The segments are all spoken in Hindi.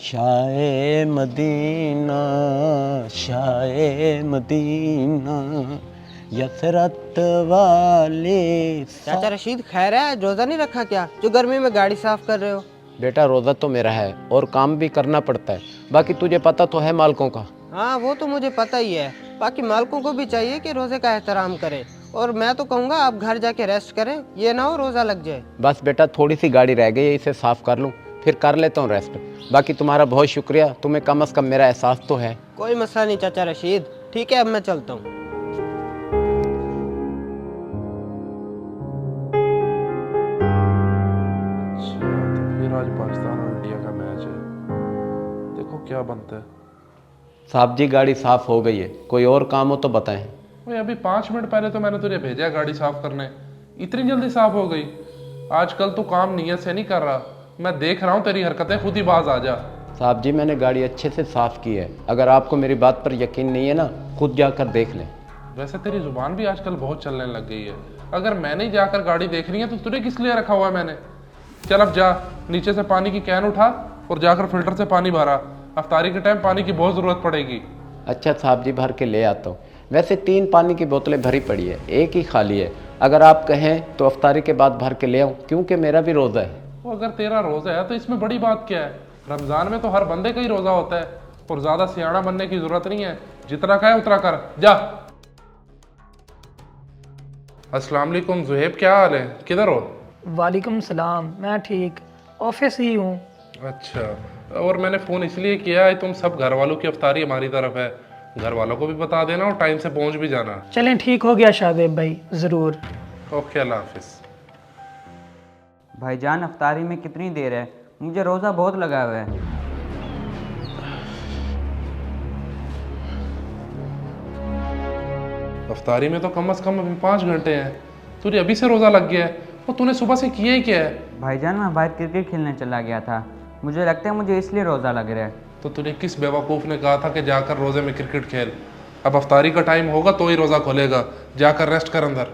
शाए मदीना शाए मदीना यसरत वाले। चाचा रशीद खैर है, रोजा नहीं रखा क्या जो गर्मी में गाड़ी साफ कर रहे हो? बेटा रोज़ा तो मेरा है और काम भी करना पड़ता है, बाकी तुझे पता तो है मालकों का। हाँ वो तो मुझे पता ही है, बाकी मालकों को भी चाहिए कि रोजे का एहतराम करें। और मैं तो कहूँगा आप घर जाके रेस्ट करें, ये ना हो रोजा लग जाए। बस बेटा थोड़ी सी गाड़ी रह गई है, इसे साफ़ कर लूँ फिर कर लेता हूँ रेस्ट। बाकी तुम्हारा बहुत शुक्रिया, तुम्हें कम अज़ कम मेरा एहसास तो है। कोई मसला नहीं चाचा रशीद, ठीक है अब मैं चलता हूँ। अच्छा तो फिर आज पाकिस्तान और इंडिया का मैच है, देखो क्या बनता है। साहब जी गाड़ी साफ़ हो गई है, कोई और काम हो तो बताएं। भाई अभी 5 मिनट पहले तो मैंने तुझे भेजा गाड़ी साफ करने, इतनी जल्दी साफ हो गई? आजकल तू काम नियत से नहीं कर रहा, मैं देख रहा हूँ तेरी हरकतें, खुद ही बाज आ जा। साहब जी मैंने गाड़ी अच्छे से साफ़ की है, अगर आपको मेरी बात पर यकीन नहीं है ना खुद जाकर देख लें। वैसे तेरी जुबान भी आजकल बहुत चलने लग गई है, अगर मैंने ही जाकर गाड़ी देख रही है तो तुझे किस लिए रखा हुआ है मैंने? चल अब जा, नीचे से पानी की कैन उठा और जाकर फिल्टर से पानी भरा, अफ्तारी के टाइम पानी की बहुत ज़रूरत पड़ेगी। अच्छा साहब जी भर के ले आता हूँ। वैसे 3 पानी की बोतलें भरी पड़ी है, एक ही खाली है, अगर आप कहें तो अफ्तारी के बाद भर के ले आऊँ, क्योंकि मेरा भी रोज़ा है। वो अगर तेरा रोज़ा है तो इसमें बड़ी बात क्या है? रमज़ान में तो हर बंदे का ही रोज़ा होता है, और ज़्यादा सियाना बनने की ज़रूरत नहीं है, जितना कहे उतना कर जा। अस्सलाम वालेकुम ज़ुहैब, क्या हाल है, किधर हो? वालेकुम सलाम, मैं ठीक, ऑफिस ही हूँ। अच्छा, और मैंने फ़ोन इसलिए किया है, तुम सब घर वालों की अफ्तारी हमारी तरफ है, घर वालों को भी बता देना और टाइम से पहुंच भी जाना। चलें ठीक हो गया शादेब भाई, ज़रूर। ओके अल्लाह हाफिज़। भाईजान अफ्तारी में कितनी देर है? मुझे रोज़ा बहुत लगा हुआ है। अफ्तारी में तो कम से कम अभी 5 घंटे हैं, तुझे अभी से रोज़ा लग गया है, और तूने सुबह से किया ही क्या है? भाईजान मैं बाहर क्रिकेट खेलने चला गया था, मुझे लगता है मुझे इसलिए रोज़ा लग रहा है। तो तुझे किस बेवकूफ़ ने कहा था कि जाकर रोज़े में क्रिकेट खेल? अब अफ्तारी का टाइम होगा तो ही रोज़ा खोलेगा, जाकर रेस्ट कर अंदर।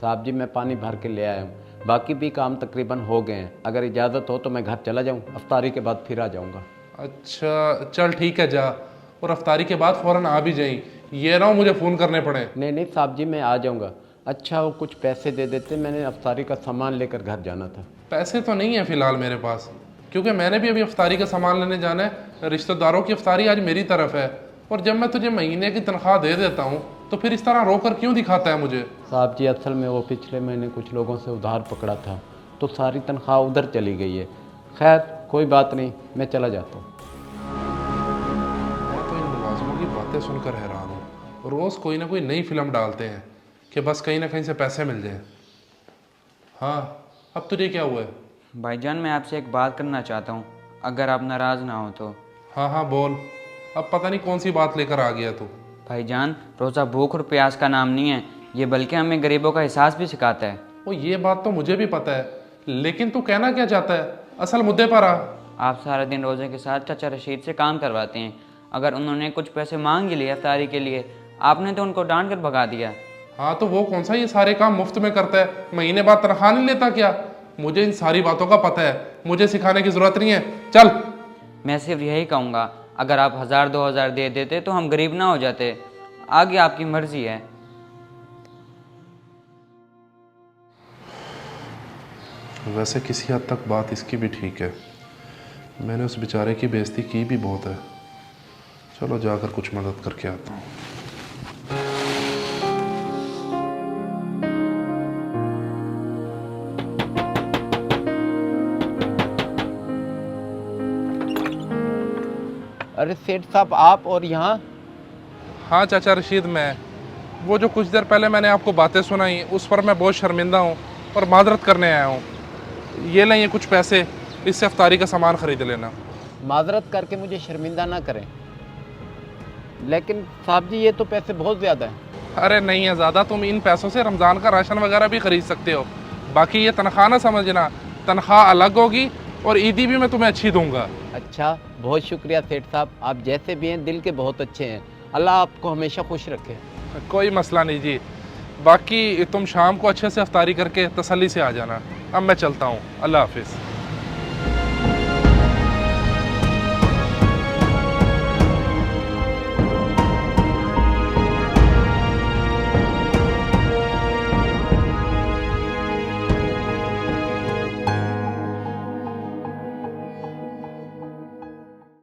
साहब जी मैं पानी भर के ले आया हूँ, बाकी भी काम तकरीबन हो गए हैं, अगर इजाज़त हो तो मैं घर चला जाऊँ, अफ्तारी के बाद फिर आ जाऊँगा। अच्छा चल ठीक है जा, और अफ्तारी के बाद फ़ौरन आ भी जाई, ये ना हो मुझे फ़ोन करने पड़े। नहीं नहीं साहब जी मैं आ जाऊँगा। अच्छा वो कुछ पैसे दे देते, मैंने अफ्तारी का सामान लेकर घर जाना था। पैसे तो नहीं है फ़िलहाल मेरे पास, क्योंकि मैंने भी अभी अफ्तारी का सामान लेने जाना है, रिश्तेदारों की अफ्तारी आज मेरी तरफ है, और जब मैं तुझे महीने की तनख्वाह दे देता हूँ तो फिर इस तरह रोकर क्यों दिखाता है मुझे? साहब जी असल में वो पिछले महीने कुछ लोगों से उधार पकड़ा था, तो सारी तनख्वाह उधर चली गई है। खैर कोई बात नहीं, मैं चला जाता हूँ। मैं तो इन मुलाजिमों की बातें सुनकर हैरान हूँ, रोज़ कोई ना कोई नई फिल्म डालते हैं कि बस कहीं ना कहीं से पैसे मिल जाएं। हाँ अब तुझे क्या हुआ है? भाईजान मैं आपसे एक बात करना चाहता हूँ, अगर आप नाराज़ ना हो तो। हाँ हाँ बोल, अब पता नहीं कौन सी बात लेकर आ गया तू। भाईजान रोज़ा भूख और प्यास का नाम नहीं है, ये बल्कि हमें गरीबों का एहसास भी सिखाता है। वो ये बात तो मुझे भी पता है, लेकिन तू कहना क्या चाहता है, असल मुद्दे पर आ। आप सारा दिन रोज़े के साथ चाचा रशीद से काम करवाते हैं, अगर उन्होंने कुछ पैसे मांग लिए अफ्तारी के लिए, आपने तो उनको डांट कर भगा दिया। हाँ तो वो कौन सा ये सारे काम मुफ्त में करता है, महीने बाद तनख्वाह नहीं लेता क्या? मुझे इन सारी बातों का पता है, मुझे सिखाने की ज़रूरत नहीं है, चल। मैं सिर्फ यही कहूँगा, अगर आप 1000-2000 दे देते तो हम गरीब ना हो जाते, आगे आपकी मर्जी है। वैसे किसी हद तक बात इसकी भी ठीक है, मैंने उस बेचारे की बेइज्जती की भी बहुत है। चलो जाकर कुछ मदद करके आता हूँ। अरे सेठ साहब आप और यहाँ? हाँ चाचा रशीद मैं, वो जो कुछ देर पहले मैंने आपको बातें सुनाई उस पर मैं बहुत शर्मिंदा हूँ और माजरत करने आया हूँ। ये लें ये कुछ पैसे, इससे अफ्तारी का सामान ख़रीद लेना। माजरत करके मुझे शर्मिंदा ना करें, लेकिन साहब जी ये तो पैसे बहुत ज़्यादा हैं। अरे नहीं है ज़्यादा, तुम इन पैसों से रमज़ान का राशन वगैरह भी ख़रीद सकते हो। बाकी ये तनख्वाह ना समझना, तनख्वाह अलग होगी और ईदी भी मैं तुम्हें अच्छी दूंगा। अच्छा बहुत शुक्रिया सेठ साहब, आप जैसे भी हैं दिल के बहुत अच्छे हैं, अल्लाह आपको हमेशा खुश रखे। कोई मसला नहीं जी, बाकी तुम शाम को अच्छे से अफ्तारी करके तसल्ली से आ जाना। अब मैं चलता हूँ, अल्लाह हाफिज़।